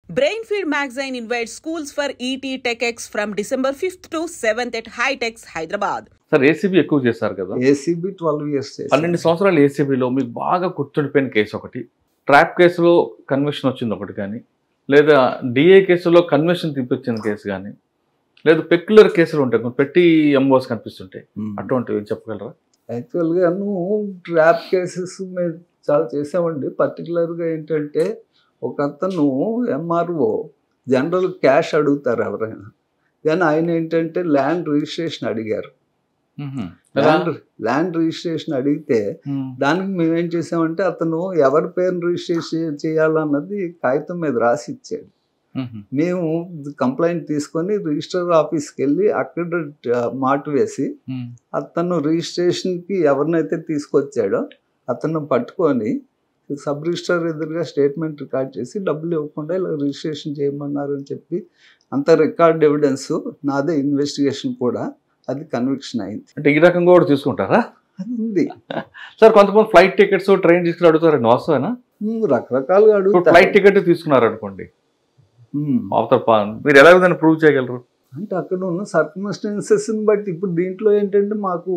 Brainfeed magazine invites schools for ET TechX from December 5th to 7th at Hightex, Hyderabad. Sir ACB ఎక్కువ చేశారు కదా, ACB 12 years 12 సంవత్సరాలు ఏసీబీలో మీకు బాగా గుర్తుండిపోయిన case ఒకటి, ట్రాప్ కేసులో కన్విక్షన్ వచ్చింది ఒకటి కానీ, లేదా డిఏ కేసులో కన్విక్షన్ తిప్పించిన కేసు కానీ, లేదా పెక్యులర్ కేసులు ఉంటాయి, పెట్టి ఎంఓస్ కనిపిస్తుంటాయి, అటువంటివి చెప్పగలరా? యాక్చువల్గా ట్రాప్ కేసెస్ మేము చాలా చేసామండి. పర్టికులర్గా ఏంటంటే ఒక అతను ఎంఆర్ఓ జనరల్ క్యాష్ అడుగుతారు ఎవరైనా, కానీ ఆయన ఏంటంటే ల్యాండ్ రిజిస్ట్రేషన్ అడిగారు. ల్యాండ్ రిజిస్ట్రేషన్ అడిగితే దానికి మేమేం చేసామంటే అతను ఎవరి పేరును రిజిస్ట్రేషన్ చేయాలన్నది కాగితం మీద రాసి ఇచ్చాడు. మేము కంప్లైంట్ తీసుకొని రిజిస్టర్ ఆఫీస్కి వెళ్ళి అక్కడ మాటు వేసి అతను రిజిస్ట్రేషన్కి ఎవరినైతే తీసుకొచ్చాడో అతను పట్టుకొని సబ్ రిజిస్టర్ ఎదురుగా స్టేట్మెంట్ రికార్డ్ చేసి డబ్బులు ఇవ్వకుండా ఇలా రిజిస్ట్రేషన్ చేయమన్నారు అని చెప్పి అంత రికార్డ్ ఎవిడెన్స్ నాదే, ఇన్వెస్టిగేషన్ కూడా, అది కన్విక్షన్ అయింది. అంటే ఈ రకంగా కూడా తీసుకుంటారా? అది ఉంది సార్. కొంతమంది ఫ్లైట్ టికెట్స్ ట్రైన్ తీసుకుని అడుగుతారండి, వాస్తవేనా? రకరకాలుగా అడుగుతారు. ఫ్లైట్ టికెట్ తీసుకున్నారు అనుకోండి, మీరు ఎలా విధంగా ప్రూవ్ చేయగలరు? అంటే అక్కడ ఉన్న సర్కమ్స్టాన్సెస్ని బట్టి. ఇప్పుడు దీంట్లో ఏంటంటే మాకు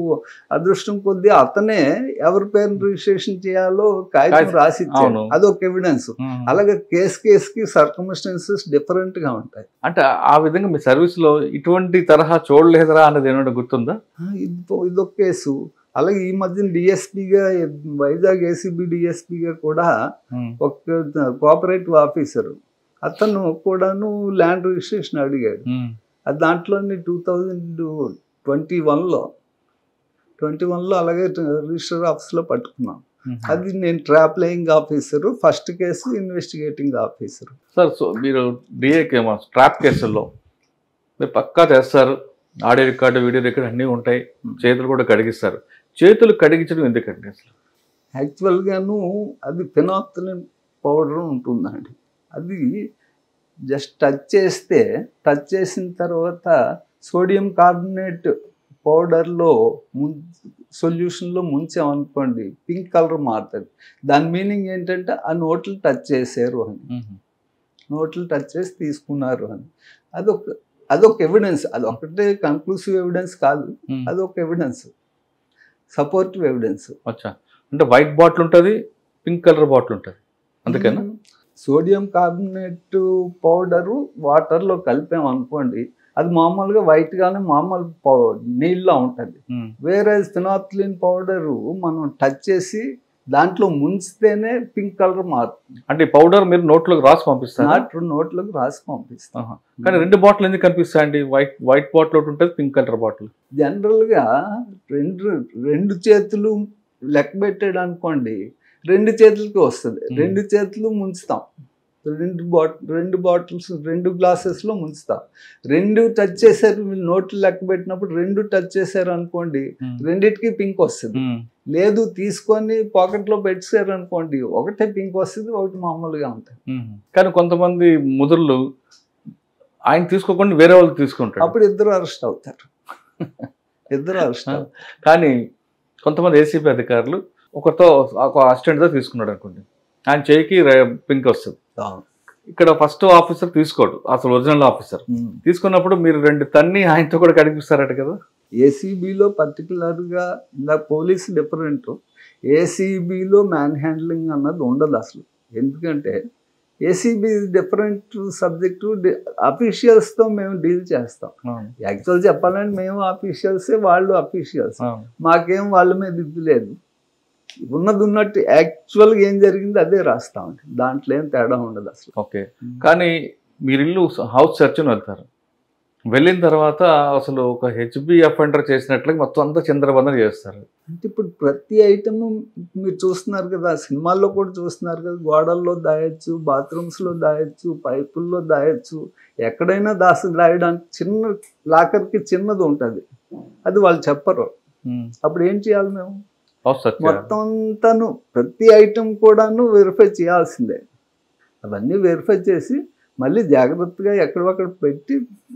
అదృష్టం కొద్దీ అతనే ఎవరి పేరు రిజిస్ట్రేషన్ చేయాలో కాగితం రాసి ఇచ్చాడు, అదొక ఎవిడెన్స్. అలాగే కేసుకి సర్కమ్స్టాన్సెస్ డిఫరెంట్ గా ఉంటాయి. అంటే ఆ విధంగా మీ సర్వీస్ లో ఇటువంటి తరహా చూడలేదురా అన్నది ఏమైనా గుర్తుందా? ఇదొక కేసు. అలాగే ఈ మధ్యన డిఎస్పీగా, వైజాగ్ ఏసీబీ డిఎస్పీగా కూడా ఒక కోఆపరేటివ్ ఆఫీసర్ అతను కూడాను ల్యాండ్ రిజిస్ట్రేషన్ అడిగాడు. అది దాంట్లోని 2021లో అలాగే రిజిస్టర్ ఆఫీస్లో పట్టుకున్నాం. అది నేను trap laying officer, first case investigating officer. Sir, so మీరు డిఏకేమో ట్రాప్ కేసుల్లో మీరు పక్కా చేస్తారు, ఆడియో రికార్డు, వీడియో రికార్డు అన్నీ ఉంటాయి, చేతులు కూడా కడిగిస్తారు. చేతులు కడిగించడం ఎందుకండి అసలు? యాక్చువల్గాను అది ఫినాక్సిలిన్ పౌడర్ ఉంటుందండి. అది జస్ట్ టచ్ చేసిన తర్వాత సోడియం కార్బోనేట్ పౌడర్లో సొల్యూషన్లో ముంచామనుకోండి, పింక్ కలర్ మారుతుంది. దాని మీనింగ్ ఏంటంటే ఆ నోట్లు టచ్ చేశారు అని, నోట్లు టచ్ చేసి తీసుకున్నారు అని. అదొక ఎవిడెన్స్. అది ఒకటే కన్క్లూసివ్ ఎవిడెన్స్ కాదు, అదొక ఎవిడెన్స్, సపోర్టివ్ ఎవిడెన్స్. అంటే వైట్ బాటిల్ ఉంటుంది, పింక్ కలర్ బాటిల్ ఉంటుంది, అందుకనా? సోడియం కార్బోనేట్ పౌడరు వాటర్లో కలిపాం అనుకోండి, అది మామూలుగా వైట్గానే మామూలు నీళ్ళలో ఉంటుంది. వేరే ఫినాక్సిలిన్ పౌడరు మనం టచ్ చేసి దాంట్లో ముంచితేనే పింక్ కలర్ మారుతుంది. అంటే ఈ పౌడర్ మీరు నోట్లోకి రాసి పంపిస్తారు? నోట్లోకి రాసి పంపిస్తాం. కానీ రెండు బాటిల్ ఎందుకు కనిపిస్తాయండి? వైట్ బాటిల్ ఒకటి ఉంటుంది, పింక్ కలర్ బాటిల్. జనరల్గా రెండు చేతులు లెక్క పెట్టాడు అనుకోండి, 2 చేతులకి వస్తుంది. 2 చేతులు ముంచుతాం, 2 బాటిల్స్ 2 గ్లాసెస్లో ముంచుతాం. 2 టచ్ చేశారు, మీరు నోట్లు లెక్క పెట్టినప్పుడు 2 టచ్ చేశారు అనుకోండి, 2టికి పింక్ వస్తుంది. లేదు తీసుకొని పాకెట్లో పెట్టారు అనుకోండి, ఒకటే పింక్ వస్తుంది, ఒకటి మామూలుగా ఉంటుంది. కానీ కొంతమంది ముదురులు ఆయన తీసుకోకుండా వేరే వాళ్ళు తీసుకుంటారు, అప్పుడు ఇద్దరు అరెస్ట్ అవుతారు. కానీ కొంతమంది ఏసీబీ అధికారులు ఒకరితో, ఒక అసిస్టెంట్తో తీసుకున్నాడు అనుకోండి, ఆయన చేయికి పింక్ వస్తుంది. ఇక్కడ ఫస్ట్ ఆఫీసర్ తీసుకోడు, అసలు ఒరిజినల్ ఆఫీసర్ తీసుకున్నప్పుడు మీరు 2 తన్ని ఆయనతో కూడా కనిపిస్తారట కదా? ఏసీబీలో పర్టికులర్గా ఇలా పోలీస్ డిఫరెంట్, ఏసీబీలో మ్యాన్ హ్యాండ్లింగ్ అన్నది ఉండదు అసలు. ఎందుకంటే ఏసీబీ డిఫరెంట్ సబ్జెక్టు, అఫీషియల్స్తో మేము డీల్ చేస్తాం. యాక్చువల్ చెప్పాలంటే మేము అఫీషియల్సే, వాళ్ళు అఫీషియల్స్, మాకేం వాళ్ళ మీద ఇది లేదు. ఉన్నట్టు యాక్చువల్గా ఏం జరిగింది అదే రాస్తామండి, దాంట్లో ఏం తేడా ఉండదు అసలు. ఓకే. కానీ మీరు ఇల్లు హౌస్ సెర్చ్ అని వెళ్తారు, వెళ్ళిన తర్వాత అసలు ఒక హెచ్బి అఫెండర్ చేసినట్లయితే మొత్తం అంతా చిందరబందర చేస్తారు. అంటే ఇప్పుడు ప్రతి ఐటమ్ మీరు చూస్తున్నారు కదా, సినిమాల్లో కూడా చూస్తున్నారు కదా, గోడల్లో దాయొచ్చు, బాత్రూమ్స్లో దాయొచ్చు, పైపుల్లో దాయొచ్చు, ఎక్కడైనా దాయడానికి చిన్న లాకర్కి చిన్నది ఉంటుంది, అది వాళ్ళు చెప్పరు. అప్పుడు ఏం చేయాలి మేము? మొత్తం అంతాను ప్రతి ఐటమ్ కూడాను వెరిఫై చేయాల్సిందే. అవన్నీ వెరిఫై చేసి మళ్ళీ జాగ్రత్తగా ఎక్కడొక్కడ పెట్టి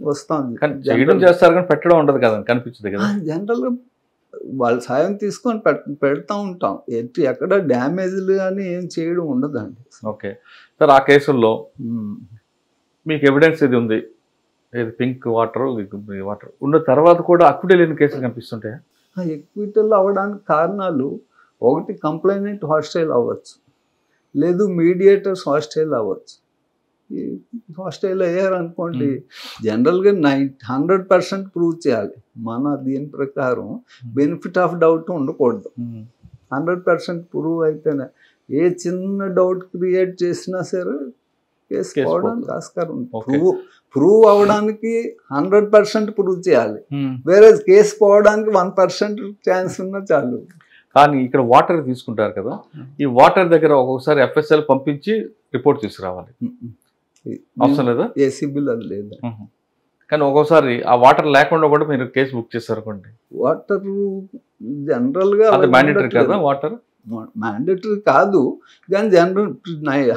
వస్తాం. చేస్తారు కానీ పెట్టడం ఉండదు కదా, కనిపించదు కదా. జనరల్గా వాళ్ళ సాయం తీసుకొని పెడతా ఉంటాం, ఎక్కడ డ్యామేజ్లు కానీ ఏం చేయడం ఉండదండి. Okay sir. ఆ కేసుల్లో మీకు ఎవిడెన్స్ ఇది ఉంది, ఇది పింక్ వాటర్ వాటర్ ఉన్న తర్వాత కూడా అక్విటల్ లేని కేసులు కనిపిస్తుంటాయా? ఎక్విటల్ అవ్వడానికి కారణాలు ఒకటి కంప్లైనెంట్ హాస్టైల్ అవ్వచ్చు, లేదు మీడియేటర్స్ హాస్టైల్ అవ్వచ్చు. హాస్టైల్ అయ్యారనుకోండి జనరల్గా 100% ప్రూవ్ చేయాలి. మన దీని ప్రకారం బెనిఫిట్ ఆఫ్ డౌట్ ఉండకూడదు. 100% ప్రూవ్ అయితేనే ఏ చిన్న డౌట్ క్రియేట్ చేసినా సరే కేసు పోవడానికి ఆస్కారం ఉంది. ప్రూవ్ అవడానికి 100% ప్రూవ్ చేయాలి, వేరే కేసు పోవడానికి 1% ఛాన్స్ ఉన్నా చాలు. కానీ ఇక్కడ వాటర్ తీసుకుంటారు కదా, ఈ వాటర్ దగ్గర ఒక్కొక్కసారి FSL పంపించి రిపోర్ట్ తీసుకురావాలి, అవసరం లేదా? ఏసీబీలో అది లేదు. కానీ ఒక్కోసారి ఆ వాటర్ లేకుండా కూడా మీరు కేసు బుక్ చేస్తారు అనుకోండి. వాటర్ జనరల్గా మ్యాండేటరీ కదా, వాటర్ మ్యాండేటరీ కాదు, కానీ జనరల్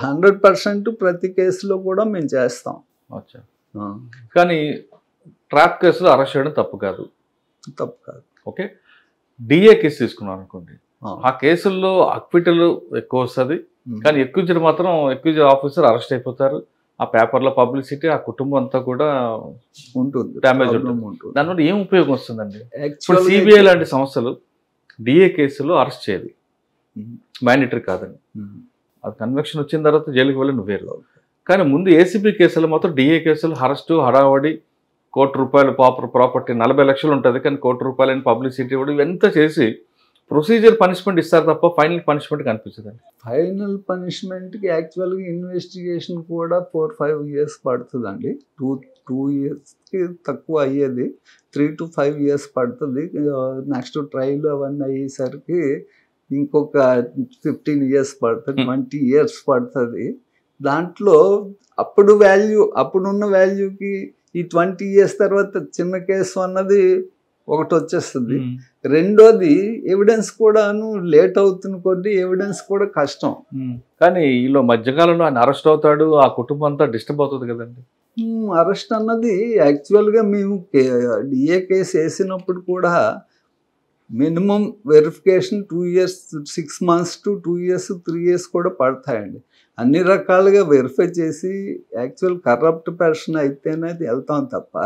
100% ప్రతి కేసులో కూడా మేము చేస్తాం. కానీ ట్రాప్ కేసులో అరెస్ట్ చేయడం తప్పు కాదు. ఓకే, డిఏ కేసు తీసుకున్నాం అనుకోండి, ఆ కేసుల్లో అక్విటల్ ఎక్కువ వస్తుంది, కానీ ఎక్యూజ్డ్ మాత్రం ఎక్యూజ్డ్ ఆఫీసర్ అరెస్ట్ అయిపోతారు. ఆ పేపర్లో పబ్లిసిటీ, ఆ కుటుంబం అంతా కూడా ఉంటుంది, డ్యామేజ్ ఉంటుంది. దానివల్ల ఏం ఉపయోగం వస్తుందండి? ఇప్పుడు సిబిఐ లాంటి సంస్థలు డిఏ కేసులో అరెస్ట్ చేయదు, మ్యాండేటరీ కాదని. అది కన్విక్షన్ వచ్చిన తర్వాత జైలుకి వెళ్ళి నువ్వేరు. కానీ ముందు ఏసీబీ కేసులు మాత్రం డిఏ కేసులు అరెస్టు, హడావడి, ₹1 కోటి ప్రాపర్టీ 40 లక్షలు ఉంటుంది, కానీ ₹1 అని పబ్లిసిటీ ఇవ్వడం, ఇవంతా చేసి ప్రొసీజర్ పనిష్మెంట్ ఇస్తారు తప్ప ఫైనల్ పనిష్మెంట్ కనిపించదండి. ఫైనల్ పనిష్మెంట్కి యాక్చువల్గా ఇన్వెస్టిగేషన్ కూడా 4-5 years పడుతుందండి. 2 yearsకి తక్కువ అయ్యేది, 3 to 5 years పడుతుంది. నెక్స్ట్ ట్రయల్ అవన్నీ అయ్యేసరికి ఇంకొక 15 years పడుతుంది, 20 years పడుతుంది. దాంట్లో అప్పుడున్న వాల్యూకి ఈ 20 years తర్వాత చిన్న కేసు అన్నది ఒకటి వచ్చేస్తుంది. రెండోది ఎవిడెన్స్ కూడాను లేట్ అవుతున్న కొద్దీ ఎవిడెన్స్ కూడా కష్టం. కానీ ఈలో మధ్యకాలంలో ఆయన అరెస్ట్ అవుతాడు, ఆ కుటుంబం అంతా డిస్టర్బ్ అవుతుంది కదండి. అరెస్ట్ అన్నది యాక్చువల్గా మేము డిఏ కేసు వేసినప్పుడు కూడా minimum verification 2 years, 6 months to 2 years, 3 years కూడా పడతాయండి. అన్ని రకాలుగా వెరిఫై చేసి యాక్చువల్ కరప్ట్ పర్సన్ అయితేనే వెళ్తాం తప్ప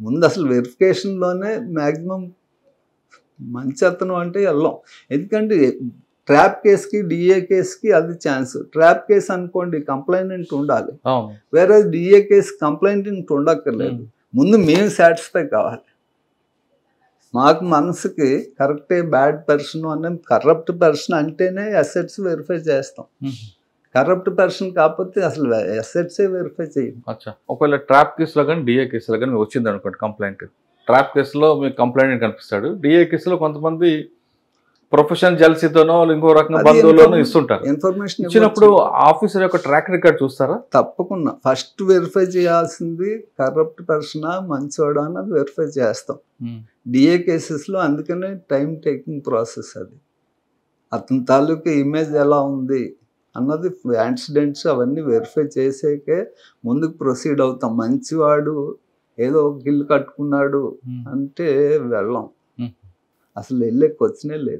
ముందు అసలు వెరిఫికేషన్లోనే మ్యాక్సిమం మంచి అతను అంటే వెళ్ళాం. ఎందుకంటే ట్రాప్ కేసుకి డిఏ కేసుకి అది ఛాన్స్. ట్రాప్ కేసు అనుకోండి కంప్లైంట్ ఉండాలి, వేరే డిఏ కేసు కంప్లైంట్ ఉండక్కర్లేదు. ముందు మేము సాటిస్ఫై కావాలి, మాకు మనసుకి కరెక్టే బ్యాడ్ పర్సన్ అనే కరప్ట్ పర్సన్ అంటేనే అసెట్స్ వెరిఫై చేస్తాం. కరప్ట్ పర్సన్ కాకపోతే అసలు అసెట్సే వెరిఫై చేయండి. అచ్చా, ఒకవేళ ట్రాప్ కేసులో కానీ డిఏ కేసులో కానీ మీకు వచ్చింది అనుకోండి కంప్లైంట్, ట్రాప్ కేసులో మీకు కంప్లైంట్ కనిపిస్తాడు, డిఏ కేసులో కొంతమంది ప్రొఫెషనల్ జల్సీతోనో ఇంకో రకంగా బంధువులోనో ఇస్తుంటారు. ఇన్ఫర్మేషన్ ఇచ్చినప్పుడు ఆఫీసర్ యొక్క ట్రాక్ రికార్డ్ చూస్తారా? తప్పకుండా ఫస్ట్ వెరిఫై చేయాల్సింది కరప్ట్ పర్సనా మంచివాడా అన్నది వెరిఫై చేస్తాం డిఏ కేసెస్లో. అందుకనే టైం టేకింగ్ ప్రాసెస్ అది. అతని తాలూకా ఇమేజ్ ఎలా ఉంది అన్నది యాక్సిడెంట్స్ అవన్నీ వెరిఫై చేసాకే ముందుకు ప్రొసీడ్ అవుతాం. మంచివాడు ఏదో గిల్లు కట్టుకున్నాడు అంటే వెళ్ళాం, అసలు వెళ్ళే క్వశ్చనే లేదు.